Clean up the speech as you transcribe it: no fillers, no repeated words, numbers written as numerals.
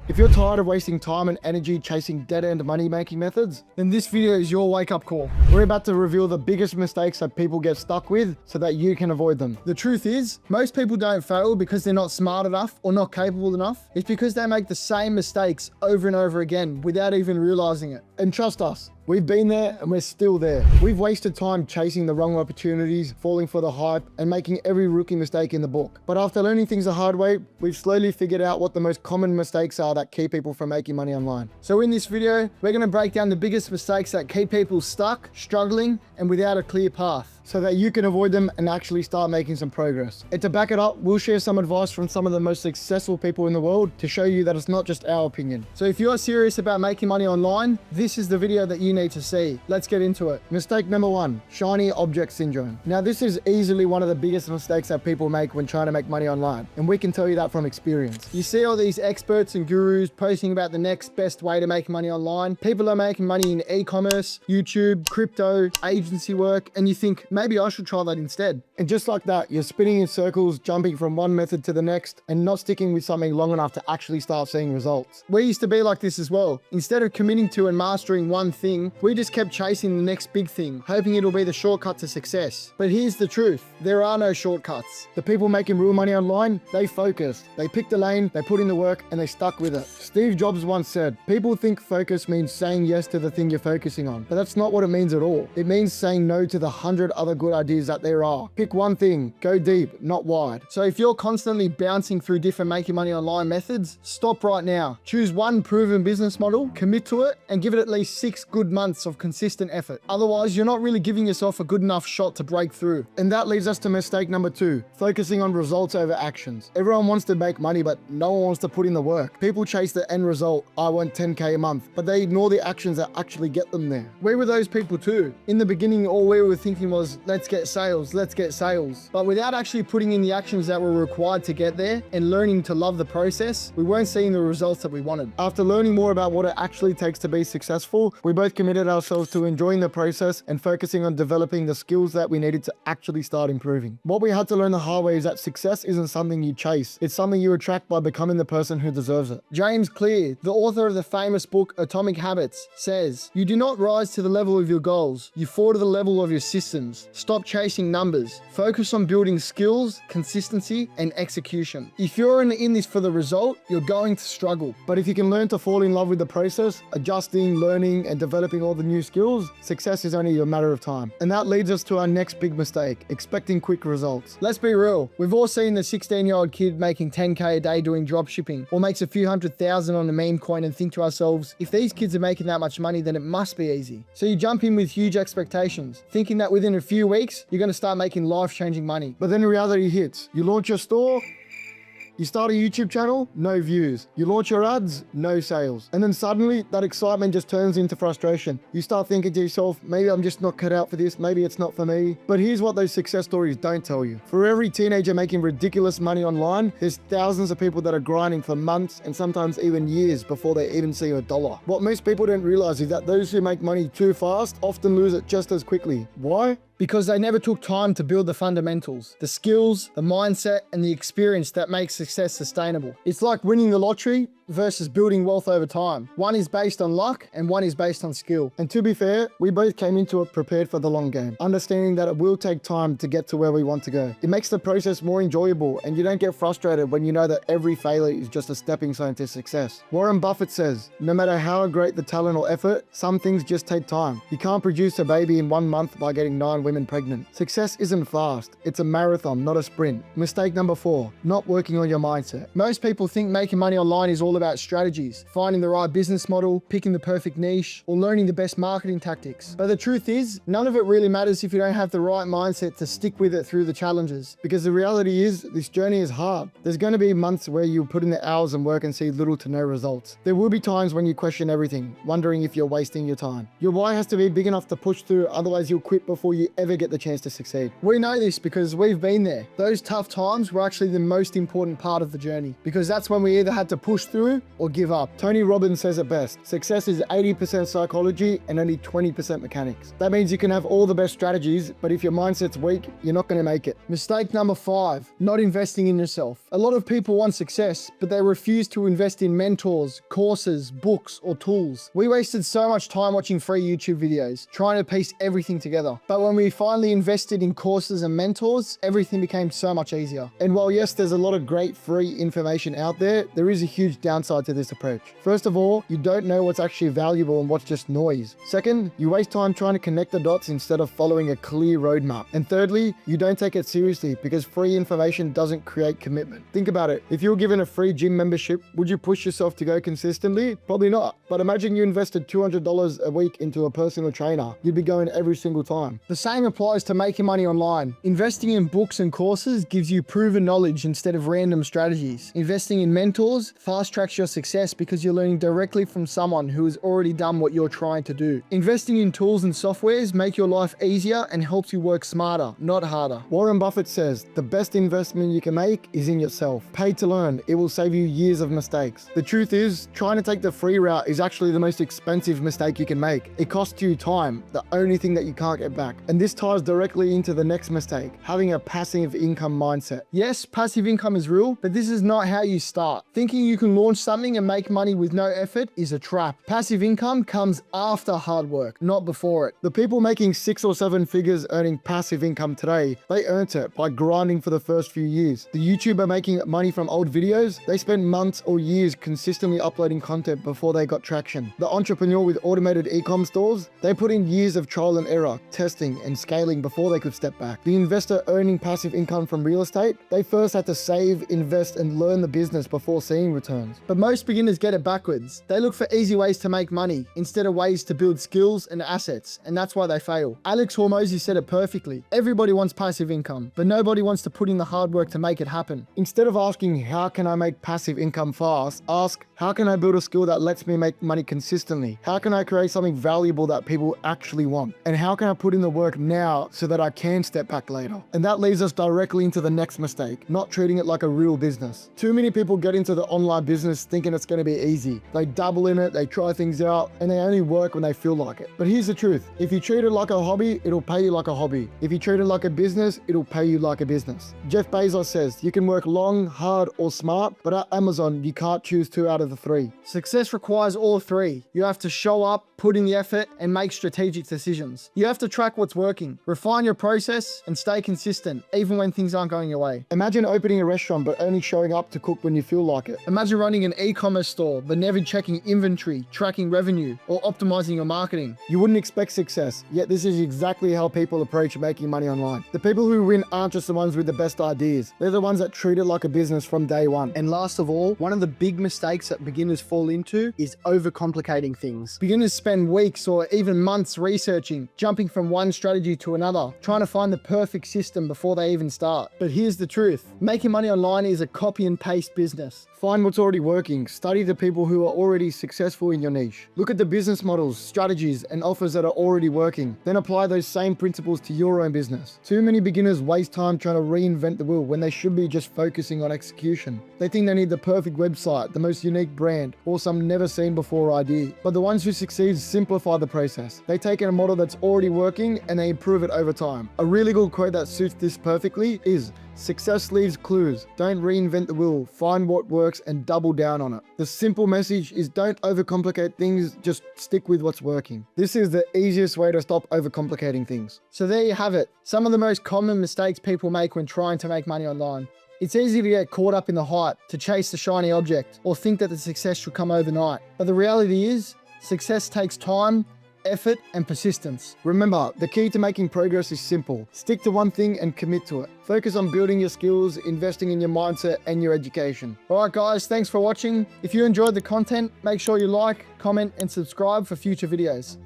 If you're tired of wasting time and energy chasing dead-end money-making methods, then this video is your wake-up call. We're about to reveal the biggest mistakes that people get stuck with so that you can avoid them. The truth is, most people don't fail because they're not smart enough or not capable enough. It's because they make the same mistakes over and over again without even realizing it. And trust us, we've been there and we're still there. We've wasted time chasing the wrong opportunities, falling for the hype, and making every rookie mistake in the book. But after learning things the hard way, we've slowly figured out what the most common mistakes are that keep people from making money online. So in this video, we're gonna break down the biggest mistakes that keep people stuck, struggling, and without a clear path, so that you can avoid them and actually start making some progress. And to back it up, we'll share some advice from some of the most successful people in the world to show you that it's not just our opinion. So if you're serious about making money online, this is the video that you need to see. Let's get into it. Mistake number 1, shiny object syndrome. Now this is easily one of the biggest mistakes that people make when trying to make money online. And we can tell you that from experience. You see all these experts and gurus posting about the next best way to make money online. People are making money in e-commerce, YouTube, crypto, agency work, and you think, maybe I should try that instead. And just like that, you're spinning in circles, jumping from one method to the next, and not sticking with something long enough to actually start seeing results. We used to be like this as well. Instead of committing to and mastering one thing, we just kept chasing the next big thing, hoping it'll be the shortcut to success. But here's the truth. There are no shortcuts. The people making real money online, they focused. They picked a lane, they put in the work, and they stuck with it. Steve Jobs once said, people think focus means saying yes to the thing you're focusing on, but that's not what it means at all. It means saying no to the 100 other good ideas that there are. Pick one thing, go deep, not wide. So if you're constantly bouncing through different making money online methods, stop right now. Choose one proven business model, commit to it, and give it at least 6 good months of consistent effort. Otherwise, you're not really giving yourself a good enough shot to break through. And that leads us to mistake number 2, focusing on results over actions. Everyone wants to make money, but no one wants to put in the work. People chase the end result, I want 10K a month, but they ignore the actions that actually get them there. We were those people too. In the beginning, all we were thinking was, let's get sales. But without actually putting in the actions that were required to get there and learning to love the process, we weren't seeing the results that we wanted. After learning more about what it actually takes to be successful, we both committed ourselves to enjoying the process and focusing on developing the skills that we needed to actually start improving. What we had to learn the hard way is that success isn't something you chase. It's something you attract by becoming the person who deserves it. James Clear, the author of the famous book Atomic Habits, says, you do not rise to the level of your goals. You fall to the level of your systems. Stop chasing numbers. Focus on building skills, consistency, and execution. If you're in this for the result, you're going to struggle. But if you can learn to fall in love with the process, adjusting, learning, and developing all the new skills, success is only a matter of time. And that leads us to our next big mistake, expecting quick results. Let's be real. We've all seen the 16-year-old kid making 10K a day doing drop shipping, or makes a few $100,000 on a meme coin and think to ourselves, if these kids are making that much money, then it must be easy. So you jump in with huge expectations, thinking that within a few weeks, you're going to start making life-changing money. But then reality hits. You launch your store, you start a YouTube channel, no views. You launch your ads, no sales. And then suddenly that excitement just turns into frustration. You start thinking to yourself, maybe I'm just not cut out for this, maybe it's not for me. But here's what those success stories don't tell you. For every teenager making ridiculous money online, there's thousands of people that are grinding for months and sometimes even years before they even see a dollar. What most people don't realize is that those who make money too fast often lose it just as quickly. Why? Because they never took time to build the fundamentals, the skills, the mindset, and the experience that makes success sustainable. It's like winning the lottery versus building wealth over time. One is based on luck and one is based on skill. And to be fair, we both came into it prepared for the long game, understanding that it will take time to get to where we want to go. It makes the process more enjoyable and you don't get frustrated when you know that every failure is just a stepping stone to success. Warren Buffett says, no matter how great the talent or effort, some things just take time. You can't produce a baby in 1 month by getting 9 women pregnant. Success isn't fast. It's a marathon, not a sprint. Mistake number 4, not working on your mindset. Most people think making money online is all about strategies, finding the right business model, picking the perfect niche, or learning the best marketing tactics. But the truth is, none of it really matters if you don't have the right mindset to stick with it through the challenges. Because the reality is, this journey is hard. There's going to be months where you put in the hours and work and see little to no results. There will be times when you question everything, wondering if you're wasting your time. Your why has to be big enough to push through, otherwise you'll quit before you ever get the chance to succeed. We know this because we've been there. Those tough times were actually the most important part of the journey, because that's when we either had to push through or give up. Tony Robbins says it best: success is 80% psychology and only 20% mechanics. That means you can have all the best strategies, but if your mindset's weak, you're not going to make it. Mistake number 5, not investing in yourself. A lot of people want success, but they refuse to invest in mentors, courses, books, or tools. We wasted so much time watching free YouTube videos, trying to piece everything together. But when we finally invested in courses and mentors, everything became so much easier. And while yes, there's a lot of great free information out there, there is a huge downside to this approach. First of all, you don't know what's actually valuable and what's just noise. Second, you waste time trying to connect the dots instead of following a clear roadmap. And thirdly, you don't take it seriously because free information doesn't create commitment. Think about it. If you were given a free gym membership, would you push yourself to go consistently? Probably not. But imagine you invested $200 a week into a personal trainer. You'd be going every single time. The same applies to making money online. Investing in books and courses gives you proven knowledge instead of random strategies. Investing in mentors fast tracks your success because you're learning directly from someone who has already done what you're trying to do. Investing in tools and softwares make your life easier and helps you work smarter, not harder. Warren Buffett says, the best investment you can make is in yourself. Pay to learn. It will save you years of mistakes. The truth is, trying to take the free route is actually the most expensive mistake you can make. It costs you time, the only thing that you can't get back. And this ties directly into the next mistake, having a passive income mindset. Yes, passive income is real, but this is not how you start. Thinking you can launch something and make money with no effort is a trap. Passive income comes after hard work, not before it. The people making 6 or 7 figures earning passive income today, they earned it by grinding for the first few years. The YouTuber making money from old videos, they spent months or years consistently uploading content before they got traction. The entrepreneur with automated e-com stores, they put in years of trial and error, testing and scaling before they could step back. The investor earning passive income from real estate, they first had to save, invest and learn the business before seeing returns. But most beginners get it backwards. They look for easy ways to make money instead of ways to build skills and assets, and that's why they fail. Alex Hormozy said it perfectly. Everybody wants passive income, but nobody wants to put in the hard work to make it happen. Instead of asking, how can I make passive income fast? Ask, how can I build a skill that lets me make money consistently? How can I create something valuable that people actually want? And how can I put in the work now so that I can step back later? And that leads us directly into the next mistake, not treating it like a real business. Too many people get into the online business thinking it's going to be easy. They dabble in it, they try things out, and they only work when they feel like it. But here's the truth. If you treat it like a hobby, it'll pay you like a hobby. If you treat it like a business, it'll pay you like a business. Jeff Bezos says, you can work long, hard, or smart, but at Amazon, you can't choose 2 out of the 3. Success requires all 3. You have to show up, put in the effort, and make strategic decisions. You have to track what's working, refine your process, and stay consistent, even when things aren't going your way. Imagine opening a restaurant, but only showing up to cook when you feel like it. Imagine running an e-commerce store, but never checking inventory, tracking revenue, or optimizing your marketing. You wouldn't expect success, yet this is exactly how people approach making money online. The people who win aren't just the ones with the best ideas. They're the ones that treat it like a business from day one. And last of all, one of the big mistakes that beginners fall into is overcomplicating things. Beginners spend weeks or even months researching, jumping from one strategy to another, trying to find the perfect system before they even start. But here's the truth. Making money online is a copy and paste business. Find what's already working. Study the people who are already successful in your niche. Look at the business models, strategies, and offers that are already working. Then apply those same principles to your own business. Too many beginners waste time trying to reinvent the wheel when they should be just focusing on execution. They think they need the perfect website, the most unique brand, or some never seen before idea. But the ones who succeed simplify the process. They take in a model that's already working and they improve it over time. A really good quote that suits this perfectly is, success leaves clues. Don't reinvent the wheel. Find what works and double down on it. The simple message is don't overcomplicate things, just stick with what's working. This is the easiest way to stop overcomplicating things. So there you have it. Some of the most common mistakes people make when trying to make money online. It's easy to get caught up in the hype, to chase the shiny object, or think that the success should come overnight. But the reality is, success takes time, effort, and persistence. Remember, the key to making progress is simple. Stick to one thing and commit to it. Focus on building your skills, investing in your mindset and your education. Alright guys, thanks for watching. If you enjoyed the content, make sure you like, comment, and subscribe for future videos.